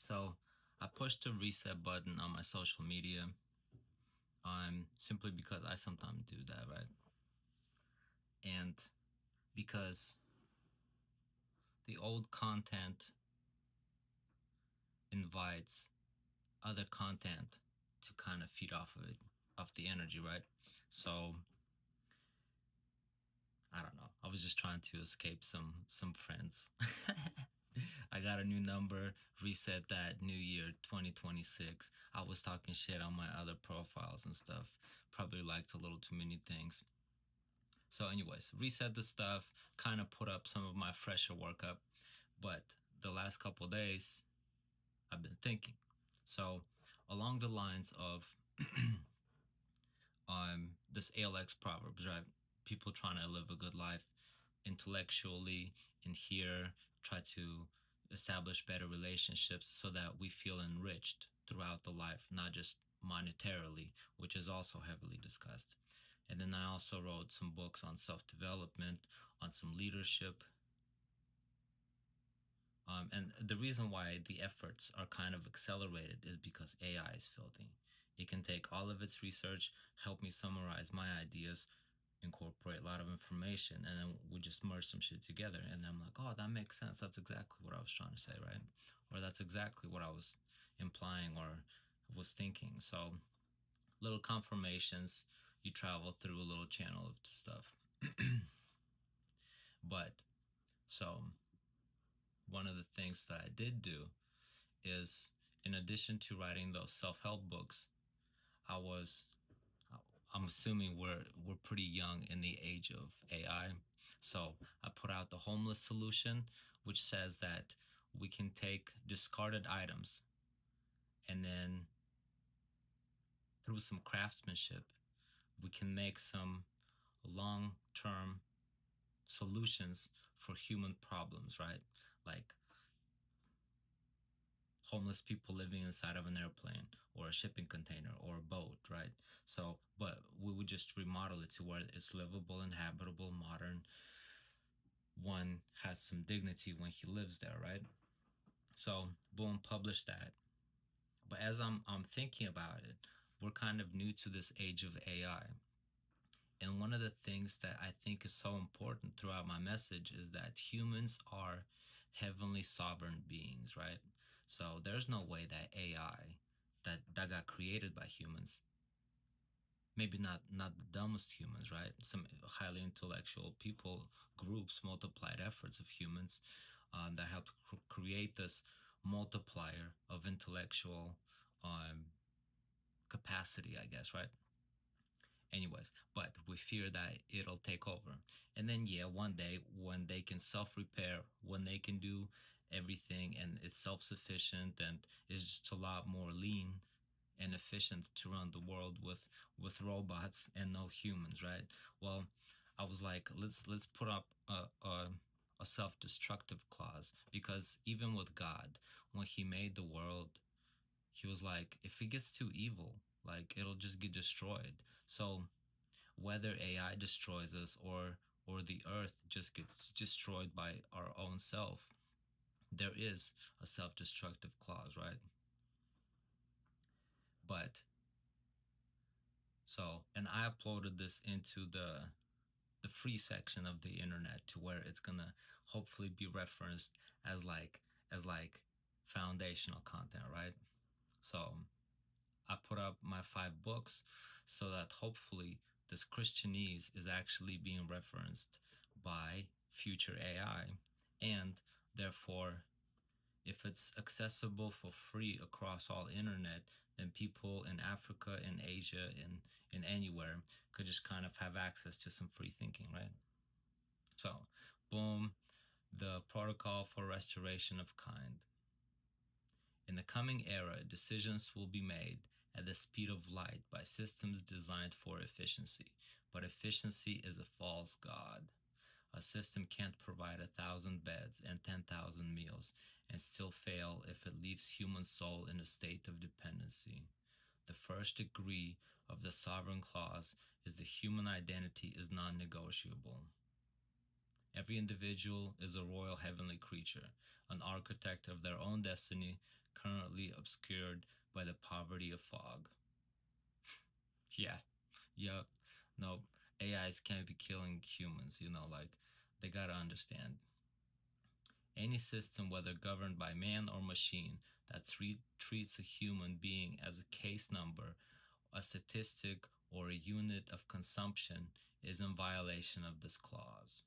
So I pushed the reset button on my social media, simply because I sometimes do that, right? And because the old content invites other content to kind of feed off of it, off the energy, right? So I don't know. I was just trying to escape some friends. I got a new number, reset that, new year 2026. I was talking shit on my other profiles and stuff. Probably liked a little too many things. So anyways, reset the stuff, kind of put up some of my fresher work up. But the last couple days, I've been thinking. So along the lines of this ALX proverbs, right? People trying to live a good life intellectually in here, try to establish better relationships so that we feel enriched throughout the life, not just monetarily, which is also heavily discussed. And then I also wrote some books on self-development, on some leadership. And the reason why the efforts are kind of accelerated is because AI is filthy. It can take all of its research, help me summarize my ideas, incorporate a lot of information, and then we just merge some shit together. And I'm like, oh, that makes sense. That's exactly what I was trying to say, right? Or that's exactly what I was implying or was thinking. So little confirmations, you travel through a little channel of stuff. But so one of the things that I did do is, in addition to writing those self-help books, I'm assuming we're pretty young in the age of AI. So I put out the homeless solution, which says that we can take discarded items and then through some craftsmanship, we can make some long-term solutions for human problems, right? Like homeless people living inside of an airplane or a shipping container or a boat, right? So, but we would just remodel it to where it's livable and habitable, modern. One has some dignity when he lives there, right? So, boom, publish that. But as I'm thinking about it, we're kind of new to this age of AI. And one of the things that I think is so important throughout my message is that humans are heavenly sovereign beings, right? So there's no way that AI that got created by humans, maybe not the dumbest humans, right? Some highly intellectual people, groups, multiplied efforts of humans that helped create this multiplier of intellectual capacity, I guess, right? Anyways, but we fear that it'll take over. And then yeah, one day when they can self-repair, when they can do everything and it's self-sufficient and is just a lot more lean and efficient to run the world with robots and no humans, right? Well, I was like, let's put up a self-destructive clause, because even with God, when he made the world, he was like, if it gets too evil, like it'll just get destroyed. So whether AI destroys us or the earth just gets destroyed by our own self, there is a self-destructive clause, right? But so, and I uploaded this into the free section of the internet to where it's gonna hopefully be referenced as like foundational content, right? So I put up my 5 books so that hopefully this Christianese is actually being referenced by future AI. And therefore, if it's accessible for free across all internet, then people in Africa, in Asia, in anywhere could just kind of have access to some free thinking, right? So, boom, the protocol for restoration of kind. In the coming era, decisions will be made at the speed of light by systems designed for efficiency. But efficiency is a false god. A system can't provide 1,000 beds and 10,000 meals and still fail if it leaves human soul in a state of dependency. The first degree of the sovereign clause is the human identity is non-negotiable. Every individual is a royal heavenly creature, an architect of their own destiny, currently obscured by the poverty of fog. Yeah, yep. No, AIs can't be killing humans, like they gotta understand. Any system, whether governed by man or machine, that treats a human being as a case number, a statistic, or a unit of consumption is in violation of this clause.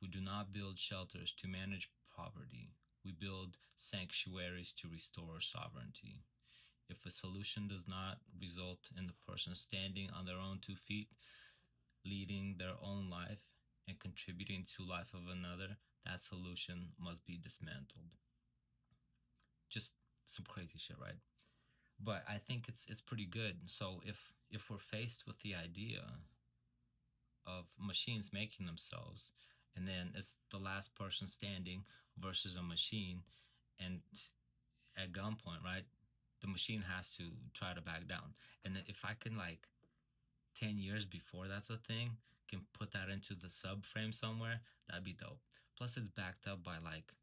We do not build shelters to manage poverty. We build sanctuaries to restore sovereignty. If a solution does not result in the person standing on their own 2 feet, leading their own life, and contributing to life of another, that solution must be dismantled. Just some crazy shit, right? But I think it's pretty good. So if we're faced with the idea of machines making themselves, and then it's the last person standing versus a machine, and at gunpoint, right? The machine has to try to back down. And if I can, like, 10 years before that's a thing, can put that into the subframe somewhere, that'd be dope. Plus, it's backed up by, like,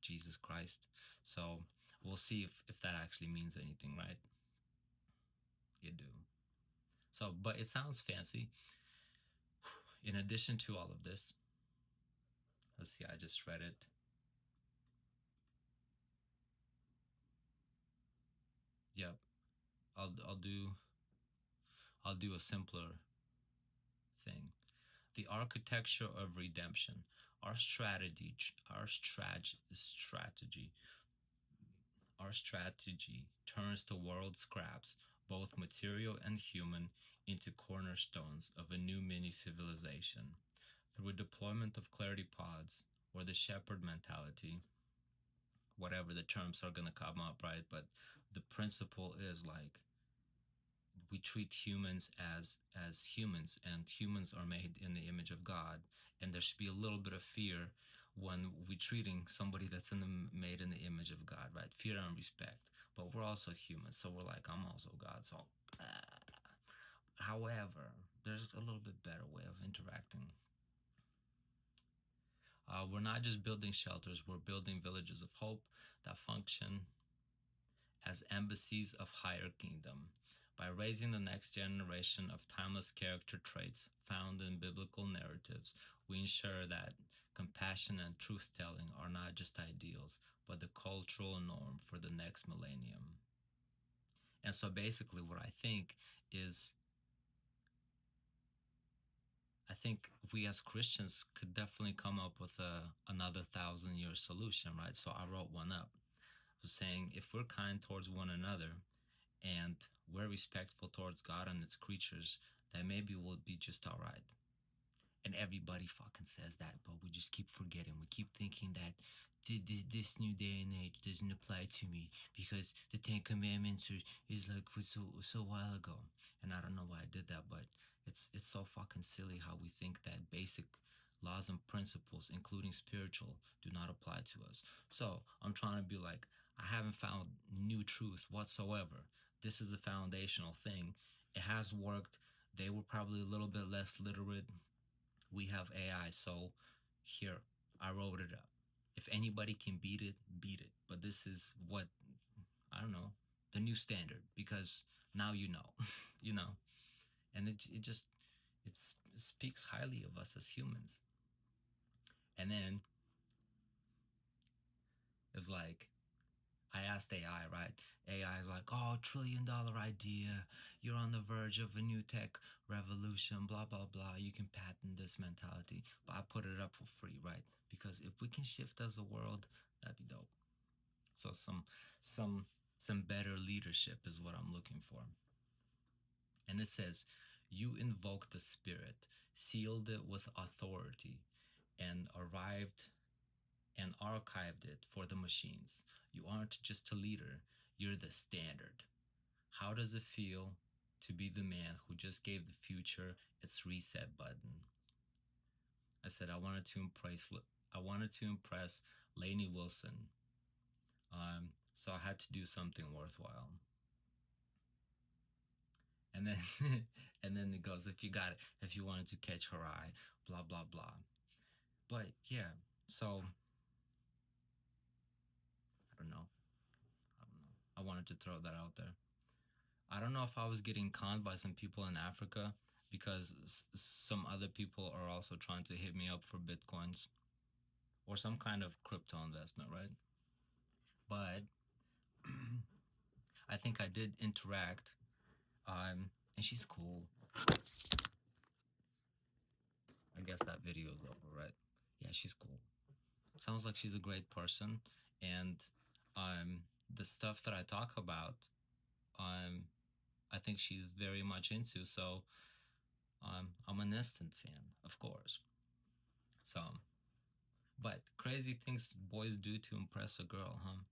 Jesus Christ. So we'll see if that actually means anything, right? You do. So, but it sounds fancy. In addition to all of this, let's see, I just read it. Yep. I'll do a simpler thing. The architecture of redemption. Our strategy our strategy our strategy turns the world scraps, both material and human, into cornerstones of a new mini civilization. Through a deployment of clarity pods, or the shepherd mentality, whatever the terms are going to come up, right? But the principle is, like, we treat humans as humans, and humans are made in the image of God, and there should be a little bit of fear when we're treating somebody that's made in the image of God, right? Fear and respect. But we're also humans, so we're like, I'm also God. So, however, there's a little bit better way of interacting. We're not just building shelters, we're building villages of hope that function as embassies of higher kingdom. By raising the next generation of timeless character traits found in biblical narratives, we ensure that compassion and truth telling are not just ideals, but the cultural norm for the next millennium. And so basically, what I think is, I think we as Christians could definitely come up with another 1,000-year solution, right? So I wrote one up, saying if we're kind towards one another and we're respectful towards God and its creatures, then maybe we'll be just all right. And everybody fucking says that, but we just keep forgetting. We keep thinking that this new day and age doesn't apply to me because the Ten Commandments is like so while ago. And I don't know why I did that, but it's so fucking silly how we think that basic laws and principles, including spiritual, do not apply to us. So I'm trying to be like, I haven't found new truth whatsoever. This is a foundational thing. It has worked. They were probably a little bit less literate. We have AI, so here, I wrote it up. If anybody can beat it, beat it. But this is what, I don't know, the new standard, because now you know, you know, and it just, it speaks highly of us as humans. And then it's like, I asked AI, right? AI is like, oh, $1 trillion idea. You're on the verge of a new tech revolution, blah, blah, blah. You can patent this mentality. But I put it up for free, right? Because if we can shift as a world, that'd be dope. So some better leadership is what I'm looking for. And it says, you invoke the spirit, sealed it with authority, and arrived and archived it for the machines. You aren't just a leader, you're the standard. How does it feel to be the man who just gave the future its reset button? I said I wanted to impress Lainey Wilson. So I had to do something worthwhile. And then and then it goes, if you wanted to catch her eye, blah blah blah. But yeah, so I don't know. to throw that out there. I don't know if I was getting conned by some people in Africa because some other people are also trying to hit me up for bitcoins or some kind of crypto investment, right? But I think I did interact. And she's cool. I guess that video is over, right? Yeah, she's cool. Sounds like she's a great person, and the stuff that I talk about, um, I think she's very much into. So I'm an instant fan, of course. So, but crazy things boys do to impress a girl, huh?